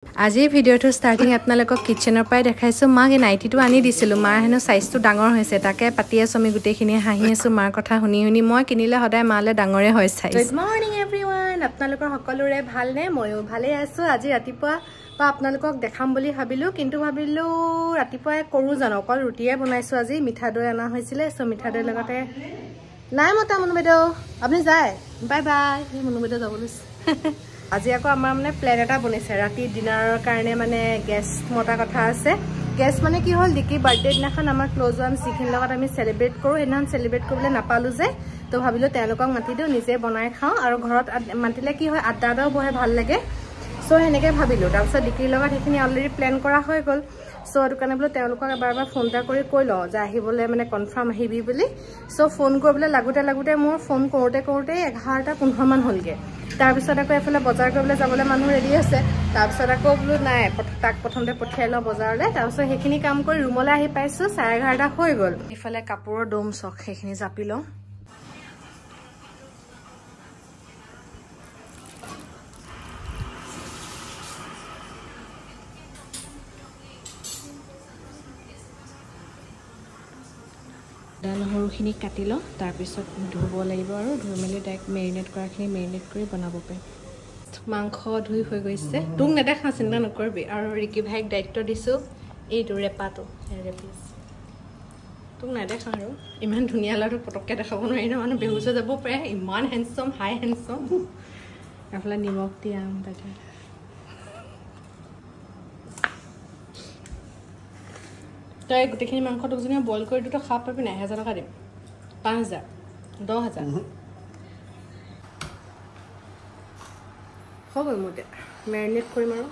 আজি ভিডিওটো স্টাৰ্টিং আপোনালোকক কিচেনৰ পৰাই দেখাইছো মাক নাইটিটো আনি দিছিলো মাৰ হেনো সাইজটো ডাঙৰ হৈছে তাকে পাতি আছো আমি গুটেখিনি হাঁহি আছো মাৰ কথা শুনি শুনি মই কিনিলে সদায় মালে ডাঙৰে হয় সাইজ গুড মৰ্নিং এভৰিৱান আপোনালোকৰ সকলোৰে ভালনে ময়ো ভালে আছো আজি ৰাতিপুৱা বা আপোনালোকক দেখাম বুলি ভাবিলো কিন্তু ভাবিলো ৰাতিপুৱাই কৰো জানো অকল ৰুটিয়ে বনাইছো আজি মিঠা দৈ আনা হৈছিলে সো মিঠা দৈ লগতে নাই মতা মনু বেদৌ আপুনি যায় বাই বাই এই মনু বেদৌ যাবলৈ আজি আকৌ আমাৰ মানে প্লেন এটা বনাইছে ৰাতি ডিনাৰৰ কাৰণে মানে গেষ্ট মতা কথা আছে গেষ্ট মানে কি হ'ল ডিকি বাৰ্থডে দিনাখন আমাৰ ক্লোজ ওৱান সিখিন লগত আমি সেলিব্ৰেট কৰো এনান সেলিব্ৰেট কৰিবলৈ নাপালো যে তো ভাবিলো তেওঁলোকক মাতি দিও নিজে বনাই খাও আৰু ঘৰত মাতিলে কি হয় আড্ডাও বহে ভাল লাগে সো হেনেকে ভাবিলো তাৰপিছত ডিকিৰ লগত হেখিনি অলৰেডি প্ল্যান কৰা হৈ গল সো আৰু কাৰণে বলে তেওঁলোকক এবাৰ ফোন টা কৰি কৈ ল যে আহিবলৈ মানে কনফাৰ্ম আহিবি বুলি সো ফোন কৰিবলৈ লাগোতে মোৰ ফোন কৰোতে 11:15 মান হলগে তাৰপিছত আকৌ এফালে বজাৰ কৰিবলৈ যাবলৈ মানুহ ৰেডি আছে তাৰপিছত আকৌ বলো নাই তাক প্ৰথমতে পঠিয়াই ল বজাৰলৈ তাৰপিছত হেখিনি কাম কৰি ৰুমলৈ আহি পাইছো 11:30 হৈ গল ইফালে কাপোৰৰ দম চক হেখিনি জাপি ল নহৰুখিনি কাটি ল তাৰপিছত ধুব লাগিব আৰু ধুই মেলি ডাইৰেক্ট মেৰিনেট কৰাখিনি মেৰিনেট কৰি বনাব পাৰিম মাংস ধুই হৈ গৈছে তোক নেদেখা চিন্তা নকৰবি আৰু ৰিকি ভাইক দায়িত্ব দিছো এইটো ৰেপাটো ৰেপিছ তোক নেদেখা আৰু ইমান ধুনীয়া লাগে পটককে দেখাব নোৱাৰি ন মানে বেহুচ হৈ যাব পাৰে ইমান হেণ্ডসম হাই হেণ্ডসম এফালে নিমখ দিয়াম তাতে তই গুটেখিনি মাংস দুজনী বইল কৰি দুটো খাব পাবি না 1000 টকা দিম 5000 10000 হ'ব মতে মেৰিনেট কৰিম আৰু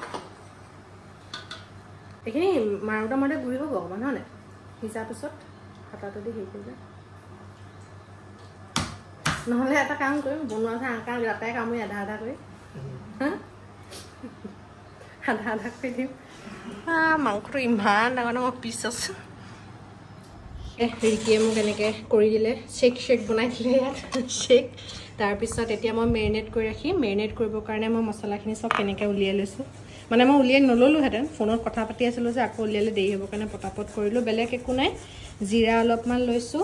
এখিনি মাৰুটা মাতে গুৰি হ'ব অকমান হনে হিচাপ পিছত হাতাটো দি হেই কৰিবা নহলে এটা কাম কৰিম বনোৱা আঁকা ৰাতাই কামই আধা কৰি আধা কৰি দিম মাংসটো ইমান ডাঙৰ পিচ আছে ৰিকিয়ে মোক এনেকৈ কৰি দিলে শেক বনাই দিলে ইয়াত শেক তাৰপিছত এতিয়া মই মেৰিনেট কৰি ৰাখি মেৰিনেট কৰিবৰ কাৰণে মই মছলাখিনি সব কেনেকৈ উলিয়াই লৈছোঁ মানে মই উলিয়াই নললোহেঁতেন ফোনত কথা পাতি আছিলোঁ যে আকৌ উলিয়ালে দেৰি হ'বৰ কাৰণে পটাপট কৰিলোঁ বেলেগ একো নাই জিৰা অলপমান লৈছোঁ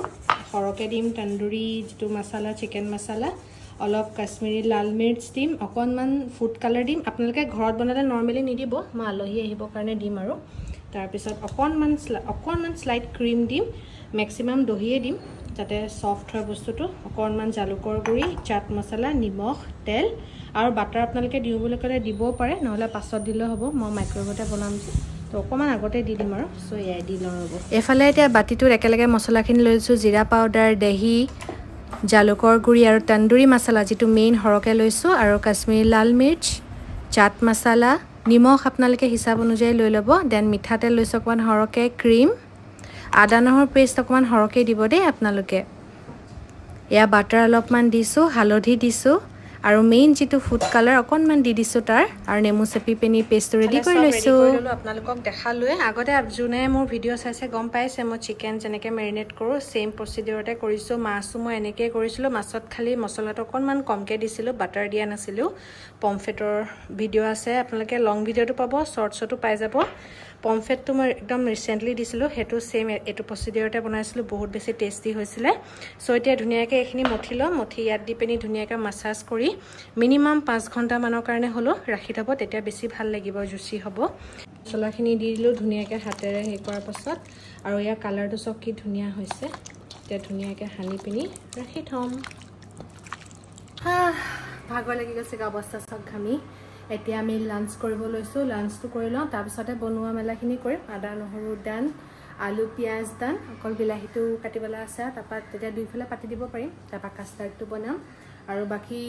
সৰহকৈ দিম তন্দুৰী যিটো মছলা চিকেন মছলা অলপ কাশ্মীৰী লাল মিৰ্চ দিম অকণমান ফুড কালাৰ দিম আপোনালোকে ঘৰত বনালে নৰ্মেলি নিদিব মই আলহী আহিবৰ কাৰণে দিম আৰু তাৰপিছত অকণমান স্লাইট ক্ৰীম দিম মেক্সিমাম দহিয়ে দিম যাতে সফট হয় বস্তুটো অকণমান জালুকৰ গুড়ি চাট মছলা নিমখ তেল আৰু বাটাৰ আপোনালোকে দিওঁ বুলি ক'লে দিবও পাৰে নহ'লে পাছত দিলেও হ'ব মই মাইক্ৰৱেভতে বনাম যে তো অকণমান আগতে দি দিম আৰু চ' এয়াই দি লওঁ ৰ'ব এফালে এতিয়া বাতিটোত একেলগে মছলাখিনি লৈছোঁ জিৰা পাউডাৰ দহি জালুকৰ গুড়ি আৰু তন্দুৰী মছলা যেটো মেইন হৰকে লৈছো আৰু কাশ্মীৰী লাল মিৰ্চ চাট মছলা নিমখ আপোনালোকে হিচাপ অনুযায়ী লৈ ল'ব দেন মিঠাতেল লৈছো অকমান হৰকে ক্ৰীম আদা নহৰ পেষ্ট অকমান হৰকে দিব দেই আপোনালোকে এয়া বাটাৰ অলপমান দিছো হালধি দিছো আৰু মেইন যেটো ফুড কালাৰ অকণমান দি দিছো তাৰ আৰু নেমু চেপি পেনি পেষ্ট ৰেডি কৰি লৈছো আপোনালোকক দেখালোৱে আগতে যোনে মোৰ ভিডিও চাইছে গম পাইছে মই চিকেন যেনেকৈ মেৰিনেট কৰো সেম প্ৰসিডিউৰতে কৰিছো মাছও মই এনেকৈ কৰিছিলো মাছত খালি মছলাটো অকণমান কমকৈ দিছিলো বাটাৰ দিয়া নাছিলো পমফ্ৰেটৰ ভিডিও আছে আপোনালোকে লং ভিডিওটো পাব শৰ্টছটো পাই যাব পমফ্ৰেটটো মই একদম ৰিসেন্টলি দিছিলো হেতু সেম এটো প্ৰসিডিউৰতে বনাইছিলো বহুত বেছি টেস্টি হৈছিলে সো এতিয়া ধুনিয়াকৈ এখিনি মঠি ল মঠি ইয়াত দি পেনি ধুনিয়াকৈ মাসাজ কৰি মিনিমাম 5 ঘণ্টা মানৰ কাৰণে হলো ৰাখি থব তেতিয়া বেছি ভাল লাগিব জুচি হ'ব মছলাখিনি দি দিলো ধুনিয়াকৈ হাতেৰে হে কৰাৰ পাছত আৰু ইয়াৰ কালাৰটো সব কি ধুনিয়া হৈছে এতিয়া ধুনিয়াকৈ হানি পিনি ৰাখি থম ভাগৰ লাগি গৈছে অৱস্থা সব ঘামি এতিয়া আমি লাঞ্চ কৰিব লৈছো লাঞ্চটো কৰি লওঁ তাৰ পিছতে বনোৱা মেলাখিনি কৰিম আদা নহৰু দান আলু পিয়াজ দান অকল বিলাহীটো কাটিবলা আছে তাৰপা তেতিয়া দুইফালে পাতি দিব পাৰিম তাৰপা কাষ্টাৰ্ডটো বনাম আৰু বাকি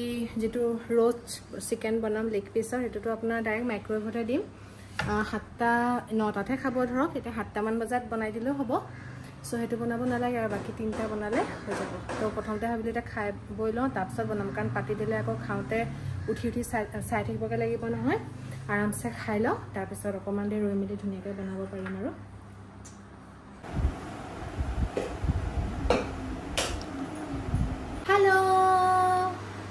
যেটো roast চিকেন বনাম লেগ পিছৰ হেতুটো আপোনাৰ ডাইৰেক্ট মাইক্ৰৱেভতে দিম 7টা 9টাতে খাব ধৰক এটা 7টা মান বজাত বনাই দিলেও হ'ব সো হেতু বনাব নালাগে আৰু বাকি 3টা বনালে হৈ যাব তো প্ৰথমতে ভাবিলো এটা খাই বই লওঁ তাৰপিছত বনাম কাৰণ পাতি দিলে আকৌ খাওঁতে উঠি চাই থাকিবগে লাগিব নহয় আৰামছে খাই লওঁ তাৰপিছত অকমান দেৰি ৰৈ মেলি ধুনীয়াকৈ বনাব পাৰিম আৰু হেল্ল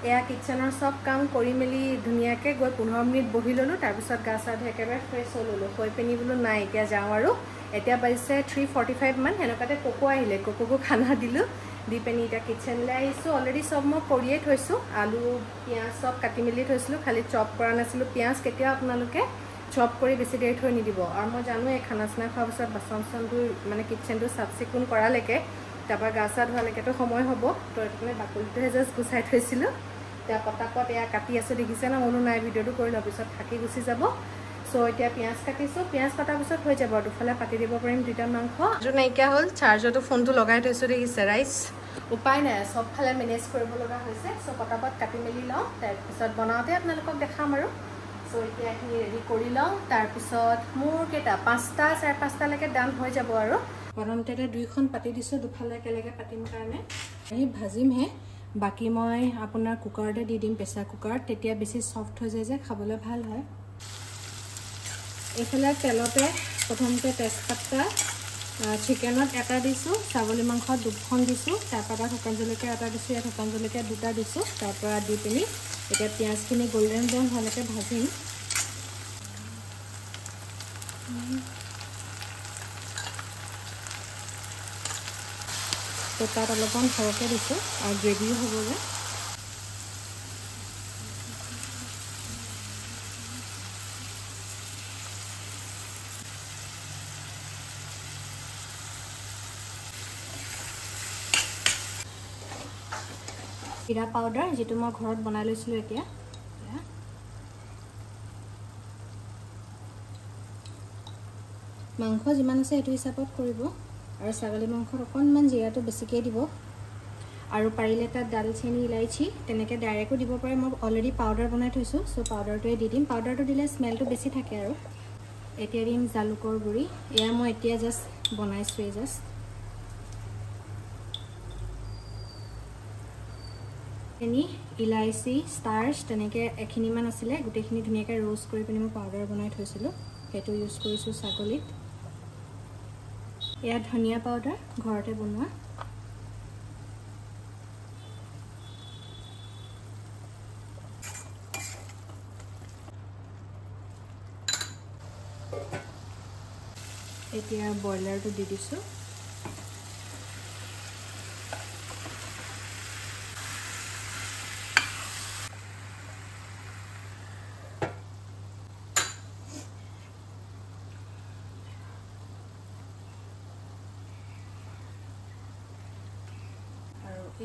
এয়া কিচেনৰ সব কাম কৰি মেলি ধুনীয়াকৈ গৈ 15 মিনিট বহি ল'লোঁ তাৰপিছত গা চা ধুই একেবাৰে ফ্ৰেছ হৈ ল'লোঁ হৈ পিনি বোলো নাই এতিয়া যাওঁ আৰু এতিয়া বাজিছে 3:45 মান সেনেকুৱাতে কোকো আহিলে কোকোকো খানা দিলোঁ দি পিনি এতিয়া কিচেনলৈ আহিছোঁ অলৰেডি সব মই কৰিয়ে থৈছোঁ আলু পিঁয়াজ সব কাটি মেলি থৈছিলোঁ খালি চপ কৰা নাছিলোঁ পিঁয়াজ কেতিয়াও আপোনালোকে চপ কৰি বেছি দেৰি থৈ নিদিব আৰু মই জানো এই খানা চানা খোৱাৰ পিছত বাচন চাচনবোৰ মানে কিচেনটো চাফ চিকুণ কৰালৈকে তাৰপৰা গা চা ধোৱালৈকেতো সময় হ'ব তো এইটো বাকলিটোহে জাষ্ট গুচাই থৈছিলোঁ এতিয়া পটাপট এয়া কাটি আছোঁ দেখিছে না মনো নাই ভিডিঅ'টো কৰি লোৱাৰ পিছত থাকি গুচি যাব সো এতিয়া পিঁয়াজ কাটিছোঁ পিঁয়াজ কটাৰ পিছত হৈ যাব আৰু দুফালে পাতি দিব পাৰিম দুটা মাংস নাইকিয়া হ'ল চাৰ্জৰটো ফোনটো লগাই থৈছোঁ দেখিছে ৰাইচ উপায় নাই সবফালে মেনেজ কৰিব লগা হৈছে সো পটাপট কাটি মেলি লওঁ তাৰপিছত বনাওঁতে আপোনালোকক দেখাম আৰু সো এতিয়া এইখিনি ৰেডি কৰি লওঁ তাৰপিছত মোৰ কেইটা 5টা 5:30লৈকে ডান হৈ যাব আৰু প্ৰথমতে 2খন পাতি দিছোঁ দুফালে একেলগে পাতিম কাৰণে এই ভাজিমহে বাকি মই আপোনাৰ কুকাৰতে দি দিম প্ৰেছাৰ কুকাৰত তেতিয়া বেছি সফট হৈ যায় যে খাবলৈ ভাল হয় এইফালে তেলতে প্ৰথমতে তেজপাতা চিকেনত এটা দিছোঁ ছাগলী মাংসত 2খন দিছোঁ তাৰপৰা শুকান জলকীয়া এটা দিছোঁ ইয়াত শুকান জলকীয়া 2টা দিছোঁ তাৰপৰা দি পিনি এতিয়া পিঁয়াজখিনি গোল্ডেন ব্ৰাউন হোৱালৈকে ভাজিম তো তাত অলপমান সৰহকৈ দিছোঁ আৰু গ্ৰেভিও হ'ব যে জিৰা পাউডাৰ যেটো মই ঘৰত বনাই লৈছিলোঁ এতিয়া মাংস যিমান আছে সেইটো হিচাপত কৰিব আৰু ছাগলী মাংসত অকণমান জিৰাটো বেছিকৈ দিব আৰু পাৰিলে তাত দালচেনি ইলাইচি তেনেকৈ ডাইৰেক্টও দিব পাৰে মই অলৰেডি পাউডাৰ বনাই থৈছোঁ সো পাউডাৰটোৱে দি দিম পাউডাৰটো দিলে স্মেলটো বেছি থাকে আৰু এতিয়া দিম জালুকৰ গুড়ি এয়া মই এতিয়া জাষ্ট বনাইছোঁৱে জাষ্ট এনি ইলাইচি ষ্টাৰ্চ তেনেকৈ এখিনিমান আছিলে গোটেইখিনি ধুনীয়াকৈ ৰোষ্ট কৰি পিনি মই পাউডাৰ বনাই থৈছিলোঁ সেইটো ইউজ কৰিছোঁ ছাগলীত এয়া ধনিয়া পাউডাৰ ঘৰতে বনোৱা এতিয়া বইলাৰটো দি দিছোঁ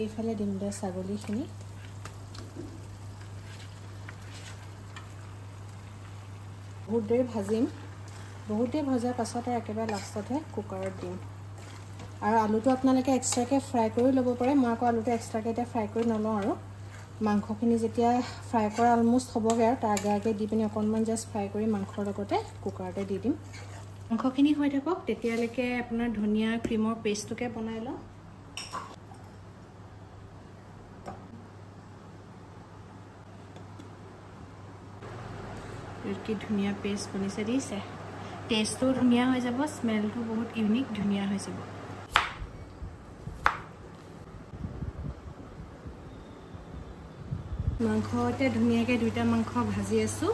এইফালে দিম দে ছাগলীখিনি বহুত দেৰি ভাজিম বহুত দেৰি ভজাৰ পাছত আৰু একেবাৰে লাষ্টতহে কুকাৰত দিম আৰু আলুটো আপোনালোকে এক্সট্ৰাকৈ ফ্ৰাই কৰি ল'ব পাৰে মই আকৌ আলুটো এক্সট্ৰাকৈ এতিয়া ফ্ৰাই কৰি নলওঁ আৰু মাংসখিনি যেতিয়া ফ্ৰাই কৰা অলমষ্ট হ'বগৈ আৰু তাৰ আগে আগে দি পিনি অকণমান জাষ্ট ফ্ৰাই কৰি মাংসৰ লগতে কুকাৰতে দি দিম মাংসখিনি হৈ থাকক তেতিয়ালৈকে আপোনাৰ ধনিয়া ক্ৰীমৰ পেষ্টটোকে বনাই লওঁ কি ধুনীয়া পেষ্ট বনিছে দিছে টেষ্টটো ধুনীয়া হৈ যাব স্মেলটো বহুত ইউনিক ধুনীয়া হৈ যাব মাংসতে ধুনীয়াকৈ দুইটা মাংস ভাজি আছোঁ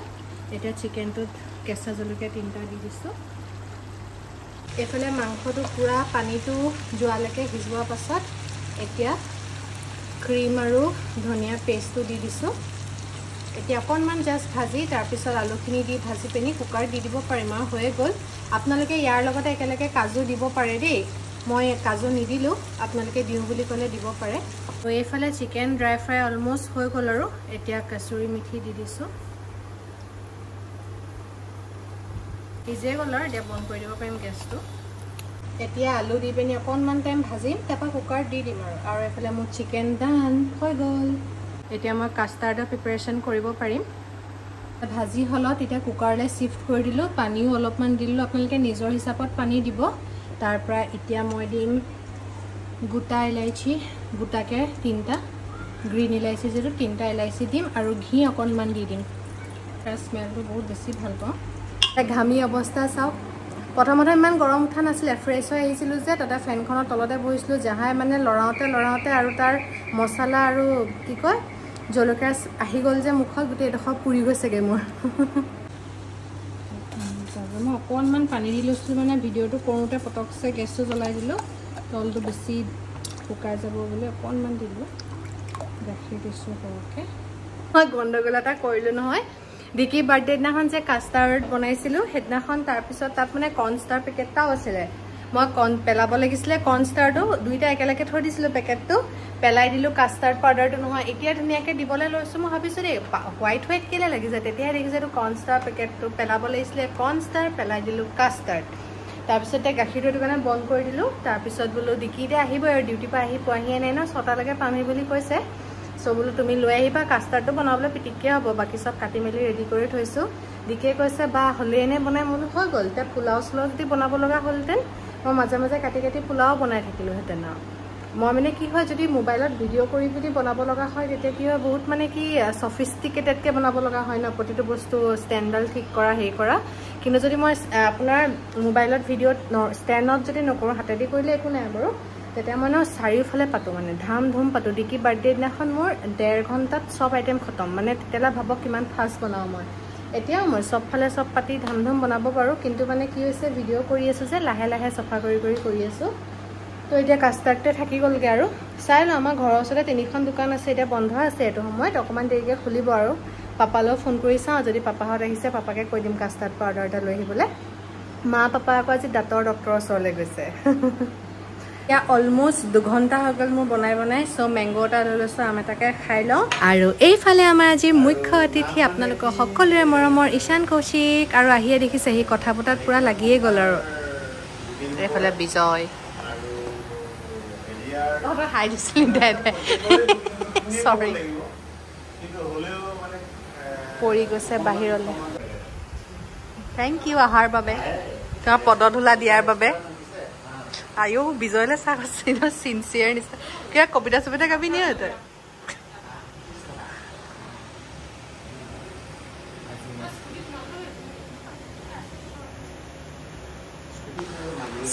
এতিয়া চিকেনটোত কেঁচা জলকীয়া 3টা দি দিছোঁ এইফালে মাংসটো পুৰা পানীটো যোৱালৈকে সিজোৱাৰ পাছত এতিয়া ক্ৰীম আৰু ধনিয়া পেষ্টটো দি দিছোঁ এতিয়া অকণমান জাষ্ট ভাজি তাৰপিছত আলুখিনি দি ভাজি পিনি কুকাৰত দি দিব পাৰিম আৰু হৈয়ে গ'ল আপোনালোকে ইয়াৰ লগতে একেলগে কাজু দিব পাৰে দেই মই কাজু নিদিলোঁ আপোনালোকে দিওঁ বুলি ক'লে দিব পাৰে তো এইফালে চিকেন ড্ৰাই ফ্ৰাই অলমষ্ট হৈ গ'ল আৰু এতিয়া কচুৰি মেথি দি দিছোঁ সিজে গ'ল আৰু এতিয়া বন্ধ কৰি দিব পাৰিম গেছটো এতিয়া আলু দি পিনি অকণমান টাইম ভাজিম তাৰপৰা কুকাৰত দি দিম আৰু এইফালে মোৰ চিকেন ডান হৈ গ'ল এতিয়া মই কাষ্টাৰ্ডৰ প্ৰিপাৰেশ্যন কৰিব পাৰিম ভাজি হলত এতিয়া কুকাৰলৈ শিফ্ট কৰি দিলোঁ পানীও অলপমান দিলোঁ আপোনালোকে নিজৰ হিচাপত পানী দিব তাৰপৰা এতিয়া মই দিম গোটা ইলাইচি গোটাকৈ 3টা গ্ৰীণ ইলাইচি যিটো 3টা ইলাইচি দিম আৰু ঘি অকণমান দি দিম তাৰ স্মেলটো বহুত বেছি ভাল পাওঁ ঘামি অৱস্থা চাওক প্ৰথমতে ইমান গৰম উঠা নাছিলে ফ্ৰেছ হৈ আহিছিলোঁ যে তাতে ফেনখনৰ তলতে বহিছিলোঁ জাহাই মানে লৰাওঁতে আৰু তাৰ মছলা আৰু কি কয় জলকীয়া আহি গ'ল যে মুখত গোটেই এডোখৰ পুৰি গৈছেগৈ মোৰ মই অকণমান পানী দি লৈছিলোঁ মানে ভিডিঅ'টো কৰোঁতে পটকছে গেছটো জ্বলাই দিলোঁ তলটো বেছি শুকাই যাব বুলি অকণমান দিলোঁ গাখীৰ দিছোঁ সৰহকৈ মই গণ্ডগোল এটা কৰিলোঁ নহয় ডিকি বাৰ্থডে দিনাখন যে কাষ্টাৰ্ড বনাইছিলোঁ সেইদিনাখন তাৰপিছত তাত মানে কৰ্ণষ্টাৰ পেকেটটাও আছিলে মই পেলাব লাগিছিলে কৰ্ণষ্টাৰটো দুইটা একেলগে থৈ দিছিলোঁ পেকেটটো পেলাই দিলোঁ কাষ্টাৰ্ড পাউডাৰটো নহয় এতিয়া ধুনীয়াকৈ দিবলৈ লৈছোঁ মই ভাবিছোঁ দেই হোৱাইট হোৱাইট কেলৈ লাগিছে তেতিয়াহে দেখিছোঁ এইটো কৰ্ণষ্টাৰ পেকেটটো পেলাব লাগিছিলে কৰ্ণষ্টাৰ পেলাই দিলোঁ কাষ্টাৰ্ড তাৰপিছতে গাখীৰটো এইটো কাৰণে বন্ধ কৰি দিলোঁ তাৰপিছত বোলো ডিকিতে আহিবই আৰু ডিউটিৰ পৰা আহি পোৱাহিয়ে নাই ন 6টালৈকে পামহি বুলি কৈছে চ' বোলো তুমি লৈ আহিবা কাষ্টাৰ্ডটো বনাবলৈ পিটিককৈ হ'ব বাকী চব কাটি মেলি ৰেডি কৰি থৈছোঁ ডিকিয়ে কৈছে বা হ'লে এনে বনাই বোলো হৈ গ'ল এতিয়া পোলাও চোলাও যদি বনাব লগা হ'লহেঁতেন মই মাজে মাজে কাটি কাটি পোলাও বনাই থাকিলোঁহেঁতেন আৰু মই মানে কি হয় যদি মোবাইলত ভিডিঅ' কৰি যদি বনাব লগা হয় তেতিয়া কি হয় বহুত মানে কি ছফিষ্টিকেটেডকৈ বনাব লগা হয় ন প্ৰতিটো বস্তু ষ্টেণ্ডডাল ঠিক কৰা হেৰি কৰা কিন্তু যদি মই আপোনাৰ মোবাইলত ভিডিঅ'ত ষ্টেণ্ডত যদি নকৰোঁ হাতেদি কৰিলে একো নাই বাৰু তেতিয়া মই ন চাৰিওফালে পাতোঁ মানে ধাম ধুম পাতোঁ ডিকি বাৰ্থডে দিনাখন মোৰ 1.5 ঘণ্টাত চব আইটেম খতম মানে তেতিয়ালৈ ভাবক কিমান ফাষ্ট বনাওঁ মই এতিয়াও মই চবফালে চব পাতি ধাম ধুম বনাব পাৰোঁ কিন্তু মানে কি হৈছে ভিডিঅ' কৰি আছোঁ যে লাহে লাহে চফা কৰি আছোঁ তো এতিয়া কাষ্টাৰ্ডতে থাকি গ'লগৈ আৰু চাই লওঁ আমাৰ ঘৰৰ ওচৰতে 3খন দোকান আছে এতিয়া বন্ধ আছে এইটো সময়ত অকণমান দেৰিকৈ খুলিব আৰু পাপালৈও ফোন কৰি চাওঁ যদি পাপাহঁত আহিছে পাপাকে কৈ দিম কাষ্টাৰ্ড পাউডাৰ এটা লৈ আহিবলৈ মা পাপা আকৌ আজি দাঁতৰ ডক্টৰৰ ওচৰলৈ গৈছে এতিয়া অলমষ্ট 2 ঘণ্টা হৈ গ'ল মোৰ বনাই চ' মেংগ' এটা লৈ লৈছোঁ আম এটাকে খাই লওঁ আৰু এইফালে আমাৰ আজিৰ মুখ্য অতিথি আপোনালোকৰ সকলোৰে মৰমৰ ঈশান কৌশিক আৰু আহিয়ে দেখিছে সি কথা পতাত পূৰা লাগিয়ে গ'ল আৰু এইফালে বিজয় হাই দিছিলি দে চৰি পৰি গৈছে বাহিৰলৈ থেংক ইউ অহাৰ বাবে তোমাৰ পদধূলা দিয়াৰ বাবে আয়ো বিজয়লৈ চাহ কৈছে চিনচিয়াৰ নিচিনা কিবা কবিতা চবিতা গাবি নিয়ে তই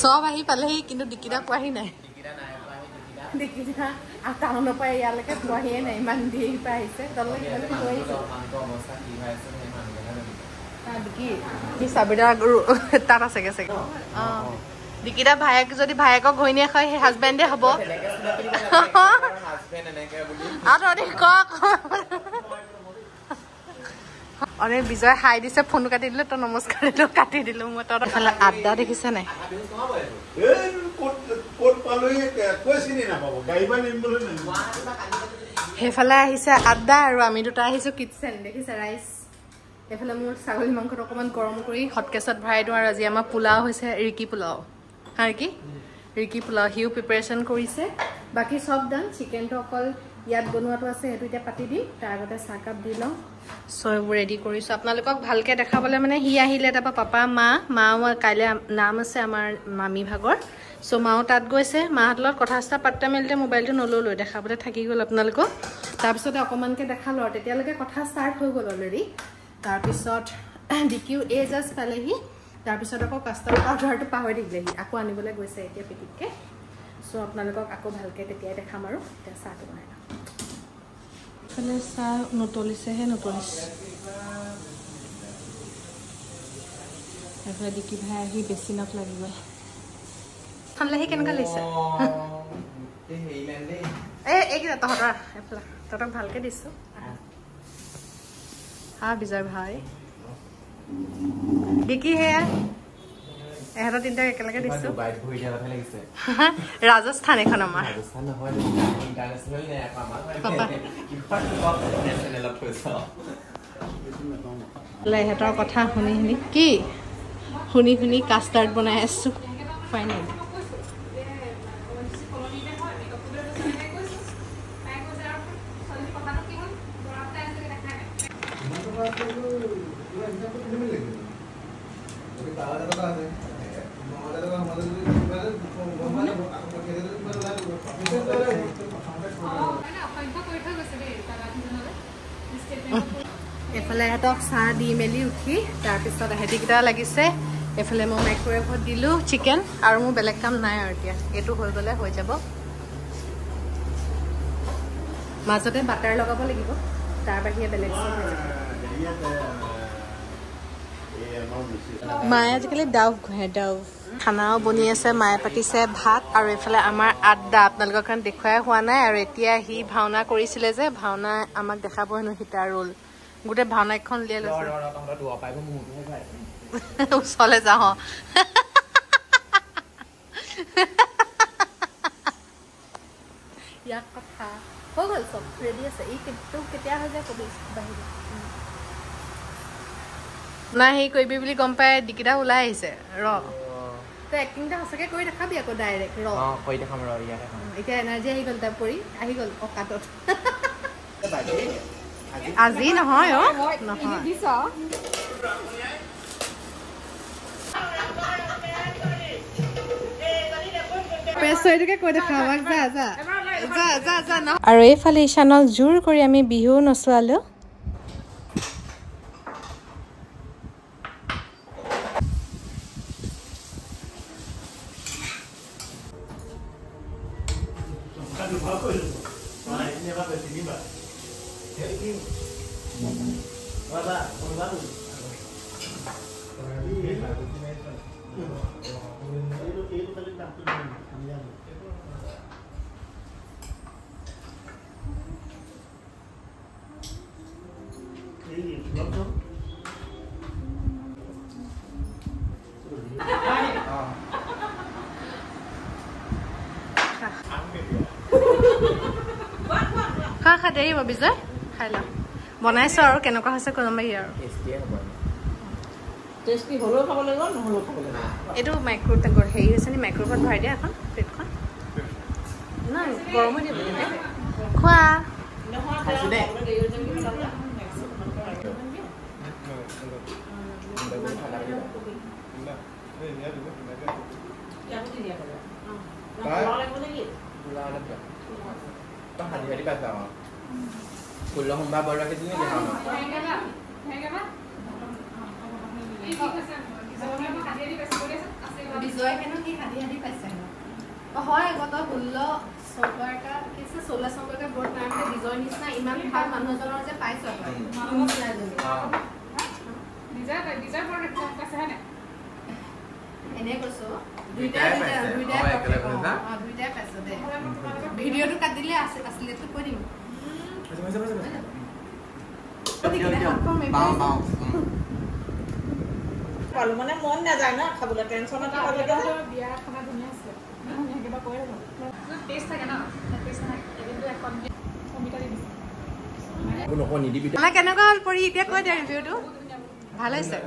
চব আহি পালেহি কিন্তু ডিকিটা পোৱাহি নাই ডিকিটা টাউনৰ পৰা ইয়ালৈকে পোৱাহিয়ে নাই ইমান দেৰি পৰা আহিছে সি চাবিদা তাত আছেগে চাগে অঁ ডিকিটা ভায়েক যদি ভায়েকক ঘৈণীয়েক হয় সেই হাজবেণ্ডে হ'ব অৰে বিজয় হাই দিছে ফোন কাটি দিলোঁ তই নমস্কাৰ দিলোঁ কাটি দিলোঁ মই তই এইফালে আড্ডা দেখিছে নাই সেইফালে আহিছে আড্ডা আৰু আমি দুটা আহিছোঁ কিটচেন দেখিছে ৰাইচ এইফালে মোৰ ছাগলী মাংসত অকণমান গৰম কৰি হটকেছত ভৰাই দিওঁ আৰু আজি আমাৰ পোলাও হৈছে ৰিকি পোলাও ৰিকি পোলাও সিও প্ৰিপাৰেশ্যন কৰিছে বাকী চব ডান চিকেনটো অকল ইয়াত বনোৱাটো আছে সেইটো এতিয়া পাতি দিম তাৰ আগতে চাহকাপ দি লওঁ চ' এইবোৰ ৰেডি কৰিছোঁ আপোনালোকক ভালকৈ দেখাবলৈ মানে সি আহিলে তাৰপৰা পাপা মাও কাইলৈ নাম আছে আমাৰ মামী ভাগৰ চ' মাও তাত গৈছে মাহঁতৰ লগত কথা চথা পাত্তা মেলিতে মোবাইলটো নল'লোঁ দেখাবলৈ থাকি গ'ল আপোনালোকক তাৰপিছতে অকণমানকৈ দেখালোঁ আৰু তেতিয়ালৈকে কথা ষ্টাৰ্ট হৈ গ'ল অলৰেডি তাৰপিছত ডিকিও জাষ্ট পালেহি তাৰপিছত আকৌ কাষ্টাৰ্ড পাউডাৰটো পাহৰি থাকিলেহি আকৌ আনিবলৈ গৈছে এতিয়া পিটিককৈ চ' আপোনালোকক আকৌ ভালকৈ তেতিয়াই দেখাম আৰু এতিয়া চাহটো বনাই লওঁ এইফালে চাহ নতলিছেহে এইফালে ডিকি ভাই আহি বেছি নখ লাগি গ'ল ঠাণ্ডাহি কেনেকুৱা লাগিছে এইকেইটা তহঁতৰ এইফালে তহঁতক ভালকৈ দিছোঁ বিজয় ভাই ডিকি সেয়া এহেঁতৰ তিনিটাক একেলগে দিছোঁ ৰাজস্থান এখন আমাৰ এহেঁতৰ কথা শুনি কি শুনি কাষ্টাৰ্ড বনাই আছোঁ ফাইনেল এইফালে ইহঁতক চাহ দি মেলি উঠি তাৰপিছত হেঁতিকেইটা লাগিছে এইফালে মই মাইক্ৰৱেভত দিলোঁ চিকেন আৰু মোৰ বেলেগ কাম নাই আৰু এতিয়া এইটো হৈ গ'লে হৈ যাব মাজতে বাটাৰ লগাব লাগিব তাৰ বাহিৰে বেলেগ মায়ে আজিকালি ডাভ ঘঁহে ডাভ খানাও বনি আছে মায়ে পাতিছে ভাত আৰু এইফালে আমাৰ আড্ডা আপোনালোকৰ কাৰণে দেখুৱাই হোৱা নাই আৰু এতিয়া সি ভাওনা কৰিছিলে যে ভাওনা আমাক দেখাব হেনো সীতা ৰোল গোটেই ভাওনা এখন উলিয়াই লৈছে ওচৰলৈ যাওঁ ইয়াক কথা হৈ গ'ল চব ৰেডি আছে ই তোক কেতিয়া হৈ যায় কবি বাহিৰত নাই হেৰি কৰিবি বুলি গম পাই ডিকিটা ওলাই আহিছে ৰ তই এক্টিংটা সঁচাকৈ কৰি দেখাবি আকৌ ডাইৰেক্ট ৰ কৰি দেখাম ৰ এতিয়া এনাৰ্জি আহি গ'ল তাৰ পৰি আহি গ'ল অকাতত আজি নহয় অ নহয় আৰু এইফালে ঈশানক জোৰ কৰি আমি বিহু নচোৱালো খা খা দেৰি হ'ব বিজয় খাই লওঁ বনাইছো আৰু কেনেকুৱা হৈছে কোনোবাই আৰু এইটো মাইক্ৰ হেৰি হৈছে নি মাইক্ৰ'ৱেভত ভৰাই দিয়া এখন প্লেটখন নাই গৰমো দিব খোৱা বিজয় কেন কি হাদি হাদি পাইছে হয় গত 16 সম্পৰ্কে বৰ নামতে বিজয় নিচিনা ইমান ভাল মানুহজনৰ যে পাইছো এনে কৈছো দুইটাই পাইছো দে ভিডিঅ'টো কাটিলে আছিলে তো কৈ দিম মানে মন নাযায় না খাবলৈ টেনচন এটা হয় বিয়া খানা ধুনীয়া আছে কিবা কৈ টেষ্ট থাকে না টেষ্ট থাকে কিন্তু এখন কমিটা দিছে কেনেকুৱা হ'ল পৰি এতিয়া কৈ দিয়া ৰিভিউটো ভাল হৈছে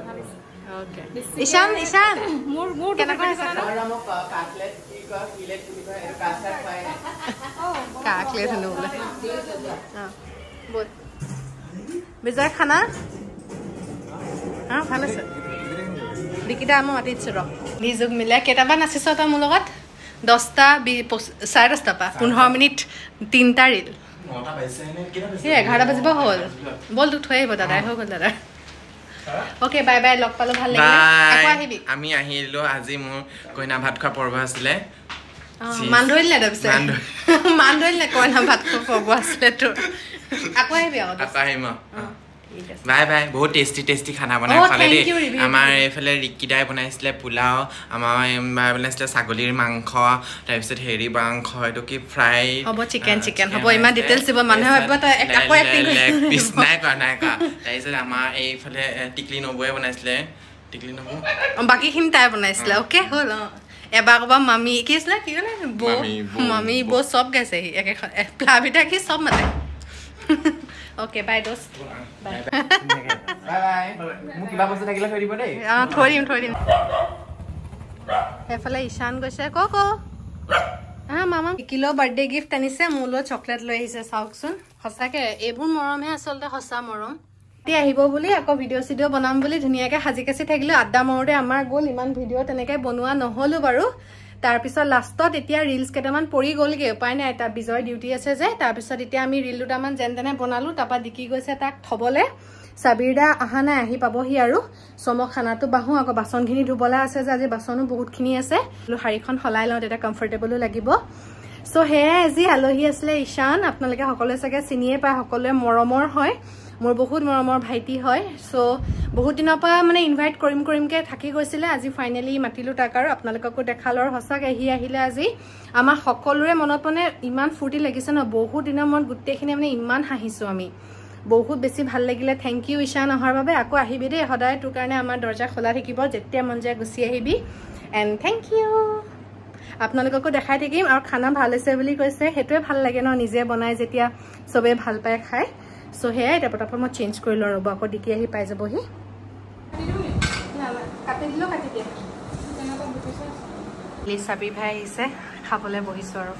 ওকে ঈশান ঈশান মোৰ কেনেকুৱা হৈছে কাকলেট হেনো বোলে বল বিজয় খানা ভাল আছে বিকিটা মই মাতিছো ৰ নিযোগ মিলাই কেইটামান আছিছ তই মোৰ লগত 10টা 10:30 পৰা 15 মিনিট 3টা ৰিল 11টা বাজিব হ'ল বল তোক থৈ আহিব দাদাই হৈ গ'ল দাদা ওকে বাই বাই লগ পালো ভাল লাগিলে আকৌ আহিবি আমি আহিলো আজি মোৰ কইনা ভাত খোৱা পৰ্ব আছিলে মান ধৰিলে তাৰপিছত মান ধৰিলে কইনা ভাত খোৱা পৰ্ব আছিলে তোৰ আকৌ আহিবি আকৌ আহিম বাই বাই বহুত টেষ্টি খানা বনাই খালে দেই আমাৰ এইফালে ৰিকিদাই বনাইছিলে পোলাও আমাৰ মায়ে বনাইছিলে ছাগলীৰ মাংস তাৰপিছত হেৰি মাংস এইটো কি ফ্ৰাই হ'ব চিকেন হ'ব ইমান ডিটেইলছ দিব মানুহে ভাবিব তই আকৌ এক্টিং পিছ নাই কৰা তাৰপিছত আমাৰ এইফালে টিকলি নবৌয়ে বনাইছিলে টিকলি নবৌ বাকীখিনি তাই বনাইছিলে অ'কে হ'ল এবাৰ ক'বা মামী কি আছিলে কি ক'লে মামী বৌ চব গাইছে সি একেখন প্লাভিটা কি চব মাতে ওকে বাই দোস্ত বাই বাই মোক কিবা বস্তু থাকিলে থৈ দিব দেই থৈ দিম এফালে ঈশান গৈছে ক মামা কিলো বাৰ্থডে গিফ্ট আনিছে মোলৈ চকলেট লৈ আহিছে চাওকচোন সঁচাকে এইবোৰ মৰমহে আচলতে সঁচা মৰম এতিয়া আহিব বুলি আকৌ ভিডিঅ' চিডিঅ' বনাম বুলি ধুনীয়াকৈ সাজি কাচি থাকিলো আড্ডা মাৰোঁতে আমাৰ গ'ল ইমান ভিডিঅ' তেনেকৈ বনোৱা নহ'লো বাৰু তাৰপিছত লাষ্টত এতিয়া ৰিলছ কেইটামান পৰি গ'লগৈ উপায় নাই এটা বিজয় ডিউটি আছে যে তাৰপিছত এতিয়া আমি ৰিল দুটামান যেন তেনে বনালোঁ তাৰপৰা ডিকি গৈছে তাক থ'বলৈ সাবিৰদা অহা নাই আহি পাবহি আৰু চমক খানাটো বাহোঁ আকৌ বাচনখিনি ধুবলৈ আছে যে আজি বাচনো বহুতখিনি আছে শাৰীখন সলাই লওঁ তেতিয়া কমফৰ্টেবলো লাগিব সো সেয়াই আজি আলহী আছিলে ঈশান আপোনালোকে সকলোৱে চাগে চিনিয়ে পায় সকলোৱে মৰমৰ হয় মোৰ বহুত মৰমৰ ভাইটি হয় সো বহুত দিনৰ পৰা মানে ইনভাইট কৰিমকে থাকি গৈছিলে আজি ফাইনালি মাতিলো তাক আৰু আপোনালোককো দেখালৰ হসাকে আহিলে আজি আমাৰ সকলোৰে মনত মানে ইমান ফুৰ্তি লাগিছে ন বহুত দিনৰ মন গুটেখিনি মানে ইমান হাঁহিছো আমি বহুত বেছি ভাল লাগিলে থ্যাংক ইউ ঈশান অহাৰ বাবে আকৌ আহিবি দে সদায় তোৰ কাৰণে আমাৰ দৰজা খোলা থাকিব যেতিয়া মন যায় গুচি আহিবি এণ্ড থ্যাংক ইউ আপোনালোককো দেখাই থাকিম আৰু খানা ভাল হৈছে বুলি কৈছে হেতুৱে ভাল লাগে ন নিজে বনাই যেতিয়া সবে ভাল পায় খায় সো হে এটা পটাপট মই চেঞ্জ কৰি ল ৰব আকৌ ডিকি আহি পাই যাবহি কাটি দিলো কাটি দিয়া লিসাবি ভাই আহিছে খাবলৈ বহিছো আৰু